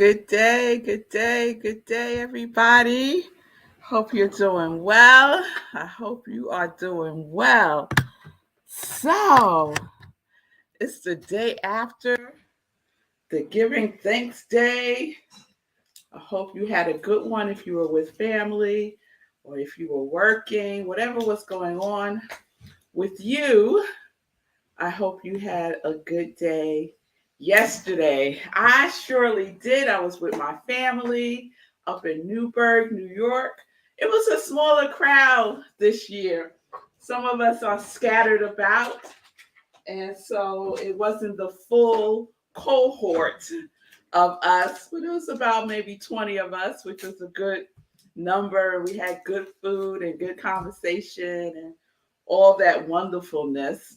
Good day, good day, good day, everybody. Hope you're doing well. I hope you are doing well. So, it's the day after the Giving Thanks Day. I hope you had a good one if you were with family or if you were working, whatever was going on with you. I hope you had a good day yesterday. I surely did. I was with my family up in Newburgh, New York. It was a smaller crowd this year. Some of us are scattered about, and so it wasn't the full cohort of us, but it was about maybe 20 of us, which was a good number. We had good food and good conversation and all that wonderfulness.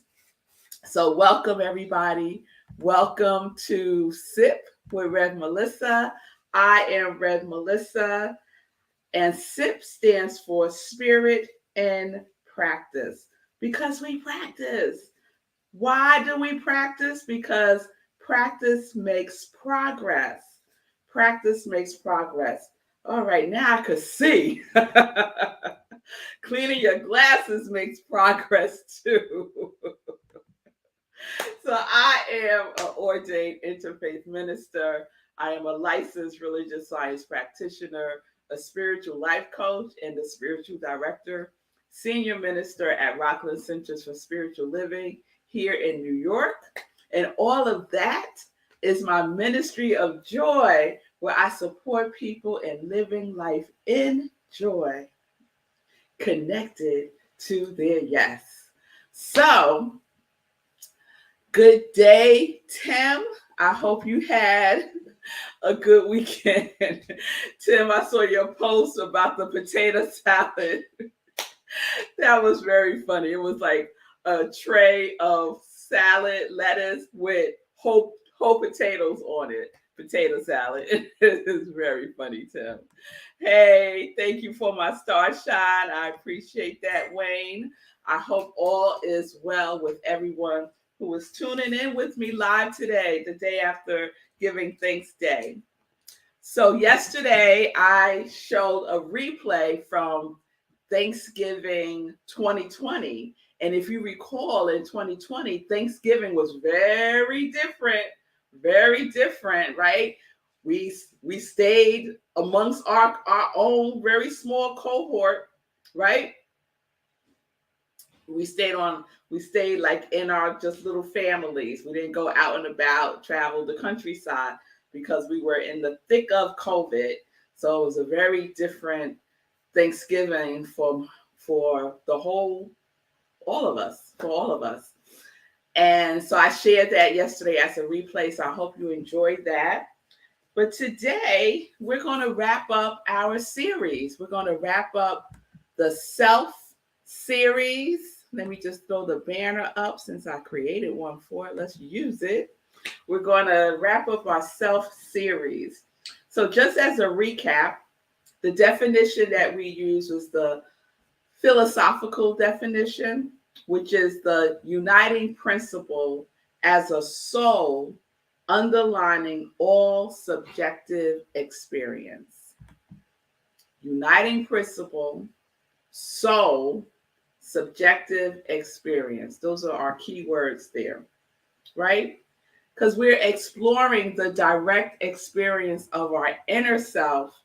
So, welcome everybody. Welcome to SIP with Rev Melissa. I am Rev Melissa, and SIP stands for Spirit and Practice because we practice. Why do we practice? Because practice makes progress. Practice makes progress. All right, now I could see. Cleaning your glasses makes progress too. So I am an ordained interfaith minister. I am a licensed religious science practitioner, a spiritual life coach, and a spiritual director, senior minister at Rockland Centers for Spiritual Living here in New York. And all of that is my ministry of joy, where I support people in living life in joy, connected to their yes. So, good day, Tim. I hope you had a good weekend. Tim, I saw your post about the potato salad. That was very funny. It was like a tray of salad, lettuce with whole potatoes on it. Potato salad. It is very funny, Tim. Hey, thank you for my star shine. I appreciate that, Wayne. I hope all is well with everyone who is tuning in with me live today, the day after Giving Thanks Day. So, yesterday I showed a replay from Thanksgiving 2020. And if you recall, in 2020, Thanksgiving was very different, right? We stayed amongst our own very small cohort, right? We stayed like in our just little families. We didn't go out and about, travel the countryside because we were in the thick of COVID. So it was a very different Thanksgiving for the whole for all of us. And so I shared that yesterday as a replay. So I hope you enjoyed that. But today we're going to wrap up our series. We're going to wrap up the self series. Let me just throw the banner up since I created one for it. Let's use it. We're going to wrap up our self series. So just as a recap, the definition that we use was the philosophical definition, which is the uniting principle as a soul underlining all subjective experience. Uniting principle, soul, subjective experience. Those are our key words there, right? Because we're exploring the direct experience of our inner self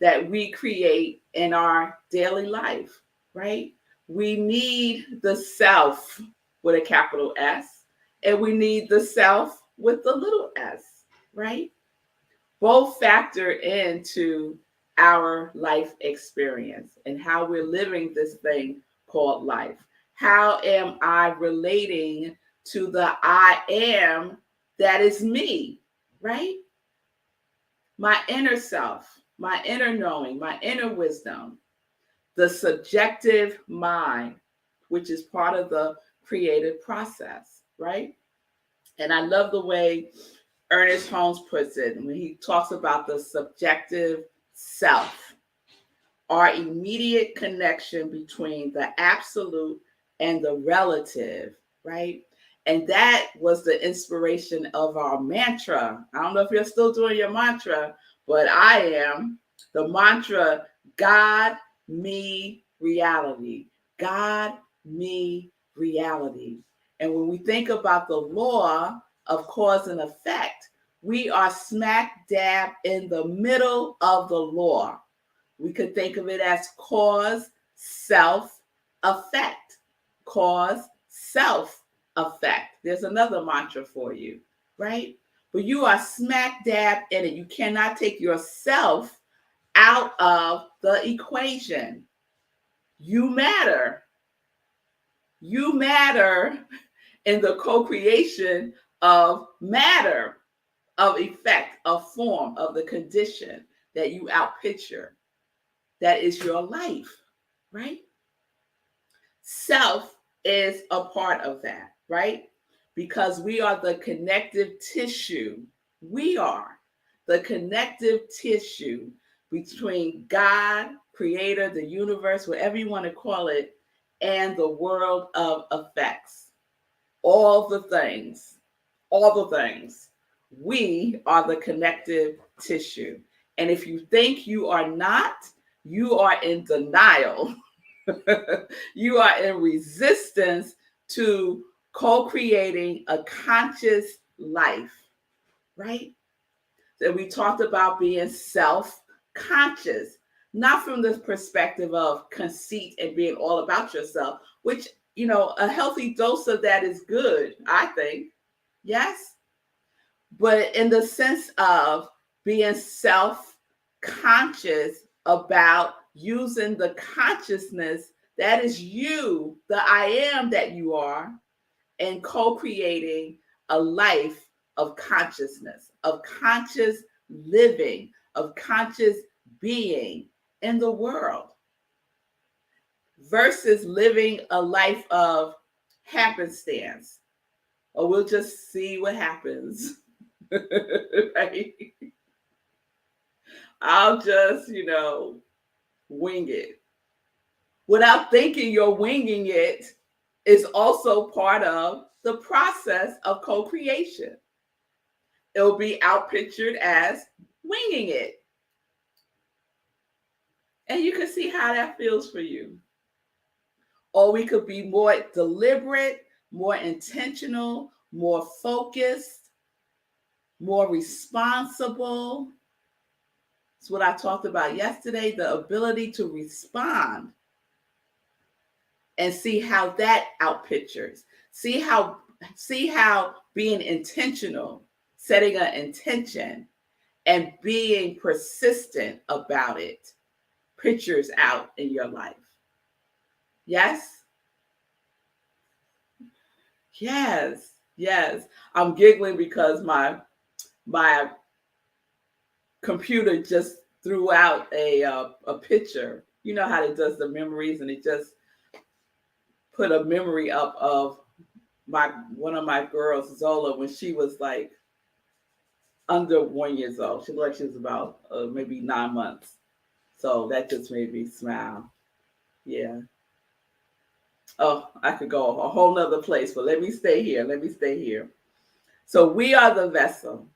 that we create in our daily life, right? We need the self with a capital S, and we need the self with the little s, right? Both factor into our life experience and how we're living this thing called life. How am I relating to the I am that is me, right? My inner self, my inner knowing, my inner wisdom, the subjective mind, which is part of the creative process, right? And I love the way Ernest Holmes puts it when he talks about the subjective self, our immediate connection between the absolute and the relative, right? And that was the inspiration of our mantra. I don't know if you're still doing your mantra, but I am. The mantra, God, me, reality. God, me, reality. And when we think about the law of cause and effect, we are smack dab in the middle of the law. We could think of it as cause, self, effect. Cause, self, effect. There's another mantra for you, right? But you are smack dab in it. You cannot take yourself out of the equation. You matter. You matter in the co-creation of matter, of effect, of form, of the condition that you outpicture. That is your life, right? Self is a part of that, right? Because we are the connective tissue. We are the connective tissue between God, creator, the universe, whatever you want to call it, and the world of effects. All the things, all the things. We are the connective tissue. And if you think you are not, you are in denial. You are in resistance to co-creating a conscious life, right? And we talked about being self-conscious, not from the perspective of conceit and being all about yourself, which, a healthy dose of that is good, I think. Yes. But in the sense of being self-conscious about using the consciousness that is you, the I am that you are, and co-creating a life of consciousness, of conscious living, of conscious being in the world, versus living a life of happenstance. Or we'll just see what happens. Right? I'll just, wing it. Without thinking you're winging it is also part of the process of co-creation. It'll be outpictured as winging it. And you can see how that feels for you. Or we could be more deliberate, more intentional, more focused, more responsible. It's what I talked about yesterday, the ability to respond and see how that outpictures. See how being intentional, setting an intention and being persistent about it pictures out in your life. Yes? Yes. Yes. I'm giggling because my computer just threw out a picture. You know how it does the memories, and it just put a memory up of one of my girls, Zola, when she was like under 1 year old. She looked like she was about maybe 9 months. So that just made me smile. Yeah. Oh, I could go a whole nother place, but let me stay here. So we are the vessel.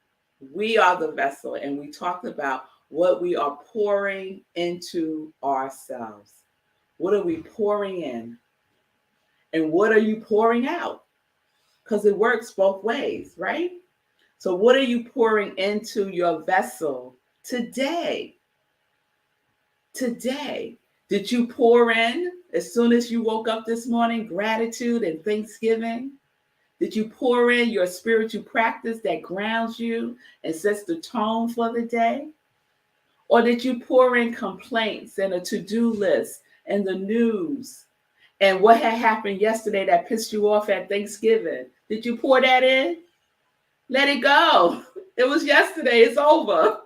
We are the vessel. And we talked about what we are pouring into ourselves. What are we pouring in? And what are you pouring out? Because it works both ways, right? So what are you pouring into your vessel today? Today. Did you pour in as soon as you woke up this morning gratitude and thanksgiving? Did you pour in your spiritual practice that grounds you and sets the tone for the day? Or did you pour in complaints and a to-do list and the news and what had happened yesterday that pissed you off at Thanksgiving? Did you pour that in? Let it go. It was yesterday. It's over.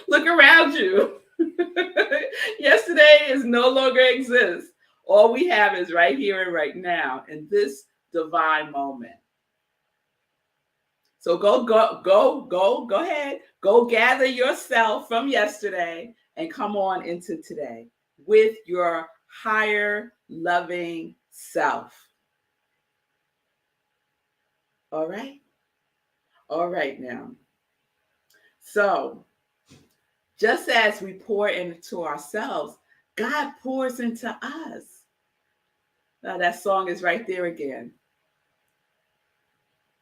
Look around you. Yesterday is no longer exists. All we have is right here and right now in this divine moment. So go ahead. Go gather yourself from yesterday and come on into today with your higher loving self. All right? All right now. So, just as we pour into ourselves, God pours into us. Now, that song is right there again.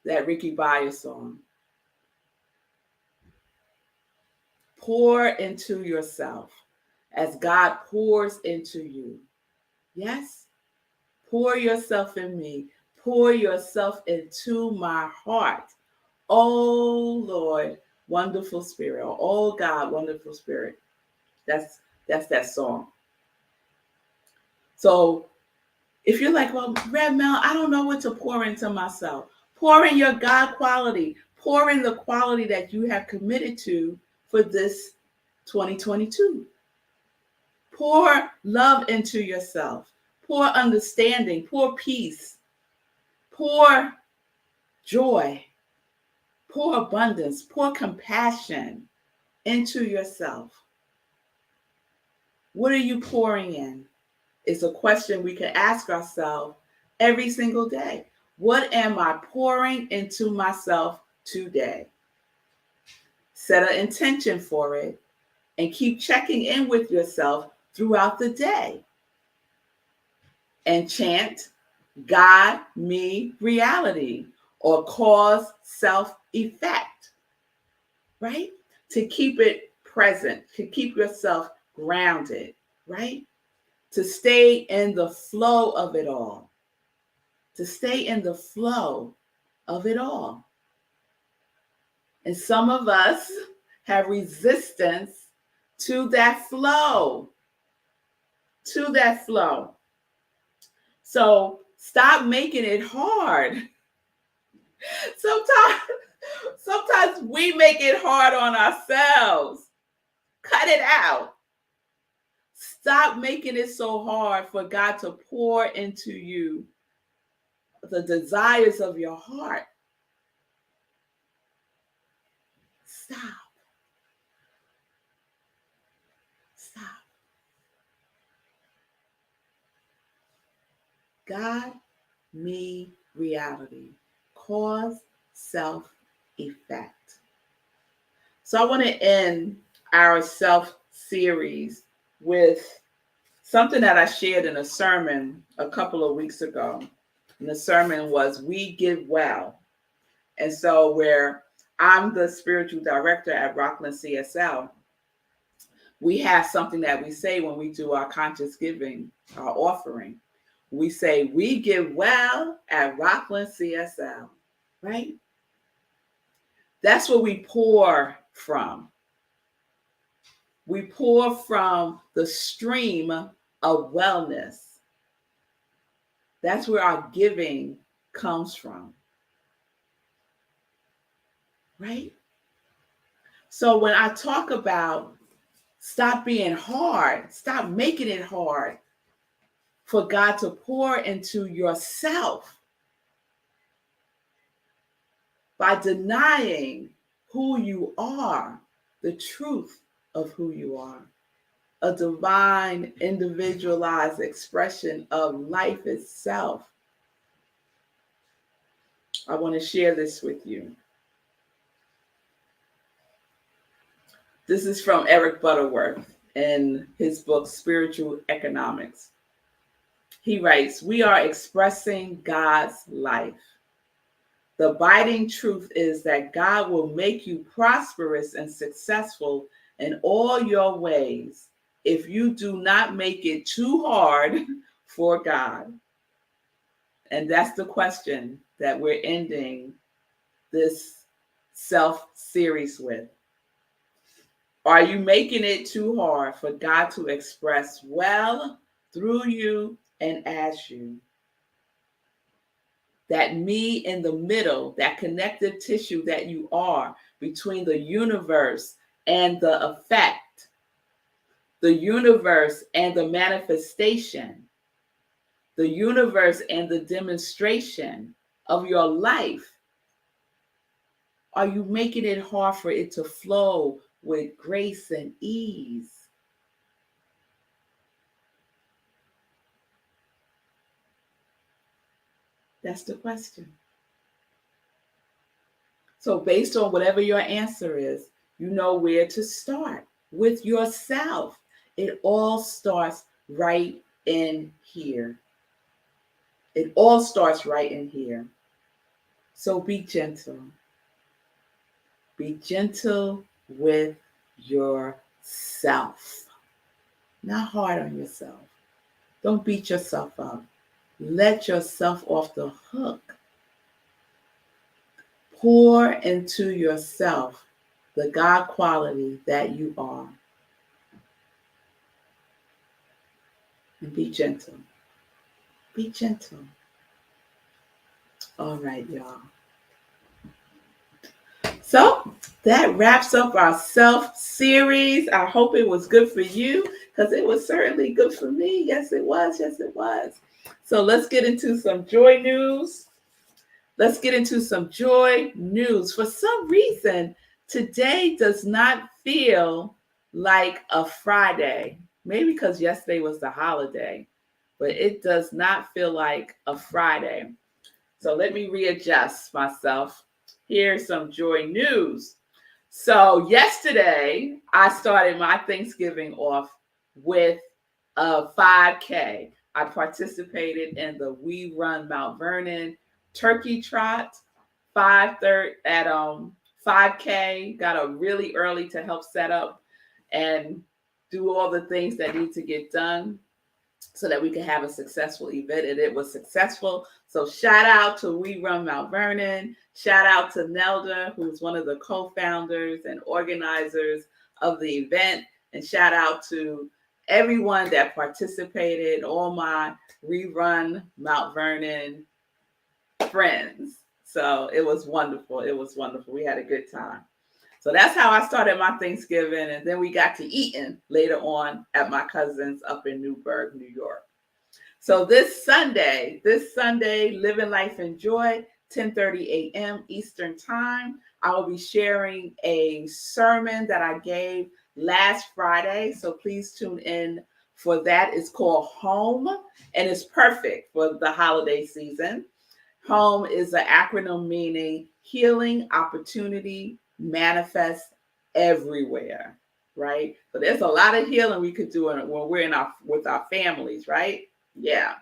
That Ricky Byer song. Pour into yourself as God pours into you. Yes? Pour yourself in me. Pour yourself into my heart. Oh Lord, wonderful spirit. Oh God, wonderful spirit. That's that song. So if you're like, well, Red Mel, I don't know what to pour into myself. Pour in your God quality. Pour in the quality that you have committed to for this 2022. Pour love into yourself. Pour understanding. Pour peace. Pour joy. Pour abundance. Pour compassion into yourself. What are you pouring in? It's a question we can ask ourselves every single day. What am I pouring into myself today? Set an intention for it and keep checking in with yourself throughout the day. And chant, God, me, reality, or cause, self, effect, right? To keep it present, to keep yourself grounded, right? To stay in the flow of it all. To stay in the flow of it all. And some of us have resistance to that flow, So stop making it hard. Sometimes we make it hard on ourselves. Cut it out. Stop making it so hard for God to pour into you the desires of your heart. Stop. God, me, reality. Cause, self, effect. So I want to end our self series with something that I shared in a sermon a couple of weeks ago. And the sermon was We Give Well. And so where I'm the spiritual director at Rockland CSL, we have something that we say when we do our conscious giving, our offering. We say, we give well at Rockland CSL, right? That's what we pour from. We pour from the stream of wellness. That's where our giving comes from, right? So when I talk about stop being hard, stop making it hard for God to pour into yourself by denying who you are, the truth of who you are, a divine, individualized expression of life itself. I want to share this with you. This is from Eric Butterworth in his book, Spiritual Economics. He writes, we are expressing God's life. The biting truth is that God will make you prosperous and successful in all your ways if you do not make it too hard for God. And that's the question that we're ending this self-series with. Are you making it too hard for God to express well through you and as you? That me in the middle, that connective tissue that you are between the universe and the effect, the universe and the manifestation, the universe and the demonstration of your life. Are you making it hard for it to flow with grace and ease? That's the question. So based on whatever your answer is, you know where to start with yourself. It all starts right in here. It all starts right in here. So be gentle. Be gentle with yourself. Not hard on yourself. Don't beat yourself up. Let yourself off the hook. Pour into yourself the God quality that you are. And be gentle. Be gentle. All right, y'all. So that wraps up our self series. I hope it was good for you because it was certainly good for me. Yes, it was. Yes, it was. So let's get into some joy news. Let's get into some joy news. For some reason, today does not feel like a Friday. Maybe because yesterday was the holiday, but it does not feel like a Friday. So let me readjust myself. Here's some joy news. So yesterday, I started my Thanksgiving off with a 5K. I participated in the We Run Mount Vernon Turkey Trot 5:30 at 5K. Got up really early to help set up and do all the things that need to get done so that we could have a successful event, and it was successful. So shout out to We Run Mount Vernon. Shout out to Nelda, who's one of the co-founders and organizers of the event. And shout out to everyone that participated, all my Rerun Mount Vernon friends. So it was wonderful. It was wonderful. We had a good time. So that's how I started my Thanksgiving. And then we got to eating later on at my cousin's up in Newburgh, New York. So this Sunday, Living Life in Joy, 10:30 a.m. Eastern Time, I will be sharing a sermon that I gave last Friday. So please tune in for that. It's called Home, and it's perfect for the holiday season. HOME is an acronym meaning healing, opportunity, manifest everywhere, right? So there's a lot of healing we could do when we're with our families, right? Yeah.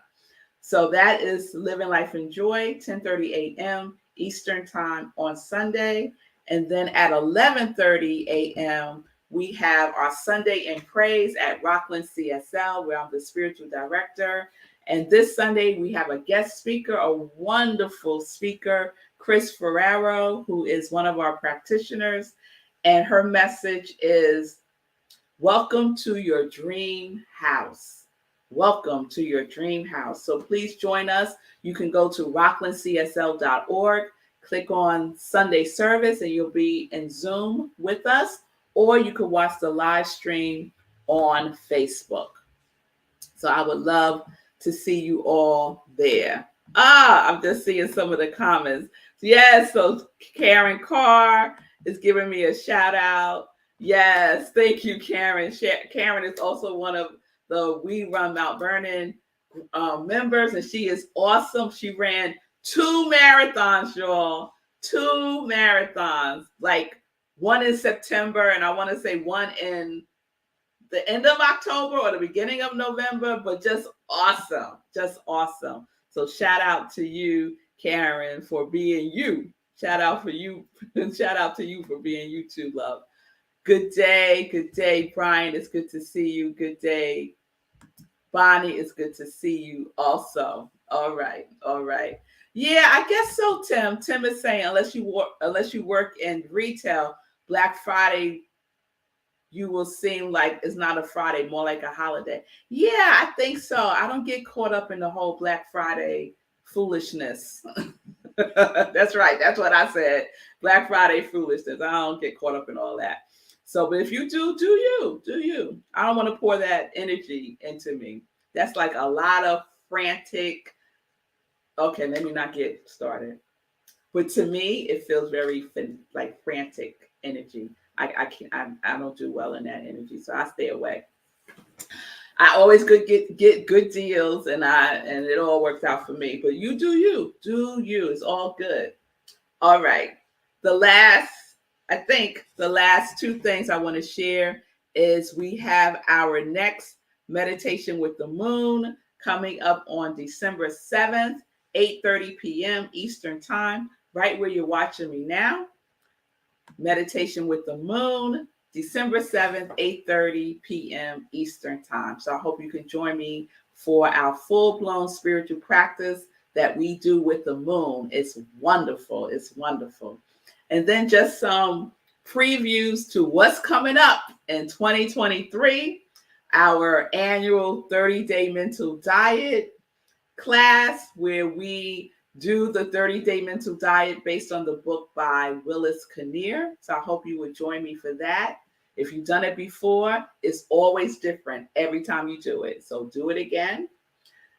So that is Living Life in Joy, 10:30 a.m. Eastern Time on Sunday. And then at 11:30 a.m., we have our Sunday in Praise at Rockland CSL, where I'm the spiritual director. And this Sunday, we have a guest speaker, a wonderful speaker, Chris Ferraro, who is one of our practitioners. And her message is, welcome to your dream house. Welcome to your dream house. So please join us. You can go to rocklandcsl.org, click on Sunday service, and you'll be in Zoom with us. Or you can watch the live stream on Facebook. So I would love to see you all there. I'm just seeing some of the comments. Yes, so Karen Carr is giving me a shout out. Yes, thank you, Karen. Karen is also one of the We Run Mount Vernon members, and she is awesome. She ran 2 marathons, y'all. 2 marathons, like one in September, and I want to say one in the end of October or the beginning of November, but just awesome. Just awesome. So shout out to you, Karen, for being you. Shout out for you. Shout out to you for being you too, love. Good day. Good day, Brian. It's good to see you. Good day, Bonnie. It's good to see you also. All right. All right. Yeah, I guess so, Tim. Tim is saying unless you work in retail, Black Friday, you will seem like it's not a Friday, more like a holiday. Yeah, I think so. I don't get caught up in the whole Black Friday foolishness. That's right. That's what I said. Black Friday foolishness. I don't get caught up in all that. So, but if you do you. I don't want to pour that energy into me. That's like a lot of frantic. Okay, let me not get started. But to me, it feels very like frantic energy. I don't do well in that energy, so I stay away. I always get good deals, and it all works out for me. But you do you. It's all good. All right. the last two things I want to share is we have our next meditation with the moon coming up on December 7th, 8:30 p.m. Eastern Time, right where you're watching me now. Meditation with the moon, December 7th, 8:30 p.m. Eastern Time. So I hope you can join me for our full-blown spiritual practice that we do with the moon. It's wonderful. It's wonderful. And then just some previews to what's coming up in 2023, our annual 30-day mental diet class where we do the 30-day mental diet based on the book by Willis Kinnear. So I hope you would join me for that. If you've done it before, it's always different every time you do it. So do it again.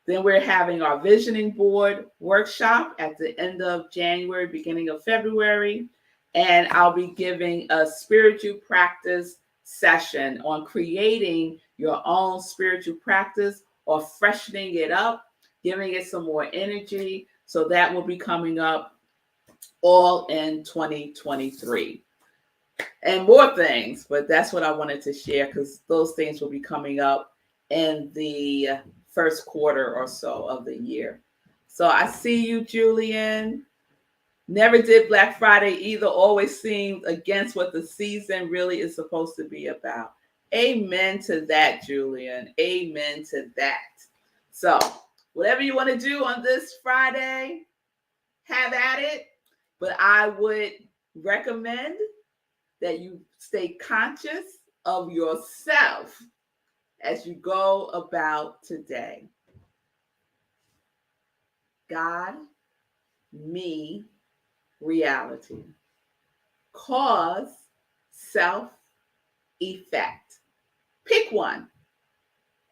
Then we're having our visioning board workshop at the end of January, beginning of February. And I'll be giving a spiritual practice session on creating your own spiritual practice or freshening it up, giving it some more energy. So that will be coming up all in 2023. And more things, but that's what I wanted to share because those things will be coming up in the first quarter or so of the year. So I see you, Julian. Never did Black Friday either. Always seemed against what the season really is supposed to be about. Amen to that, Julian. Amen to that. So whatever you want to do on this Friday, have at it. But I would recommend that you stay conscious of yourself as you go about today. God, me, reality. Cause, self, effect. Pick one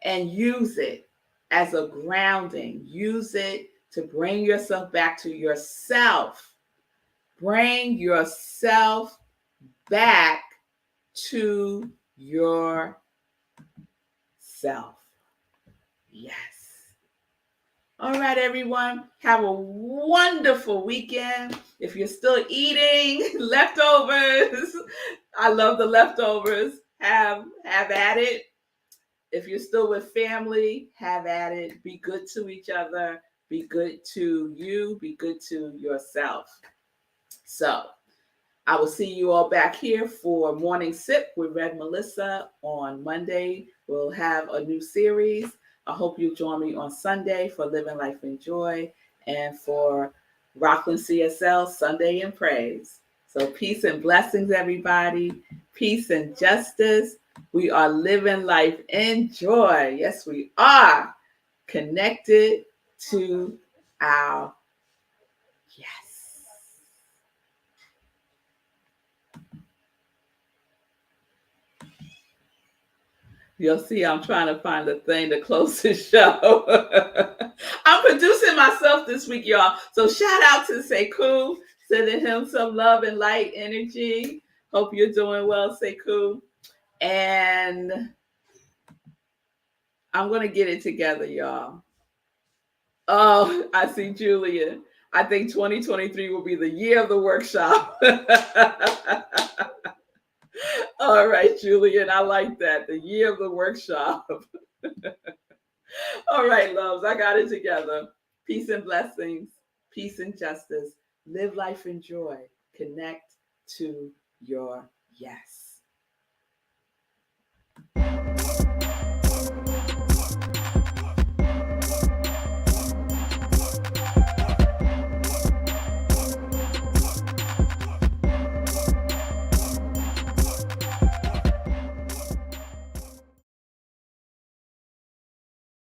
and use it as a grounding. Use it to bring yourself back to yourself. Bring yourself back to yourself. Yes. All right, everyone. Have a wonderful weekend. If you're still eating leftovers, I love the leftovers. Have at it. If you're still with family, have at it. Be good to each other. Be good to you. Be good to yourself. So I will see you all back here for Morning Sip with Red Melissa on Monday. We'll have a new series. I hope you join me on Sunday for Living Life in Joy and for Rockland CSL Sunday in Praise. So peace and blessings, everybody. Peace and justice. We are living life in joy. Yes, we are connected to our yes. You'll see I'm trying to find the thing to close the show. I'm producing myself this week, y'all. So shout out to Sekou, sending him some love and light energy. Hope you're doing well, Sekou. And I'm going to get it together, y'all. Oh, I see Julia. I think 2023 will be the year of the workshop. All right, Julian, I like that. The year of the workshop. All right, loves, I got it together. Peace and blessings, peace and justice. Live life in joy. Connect to your yes.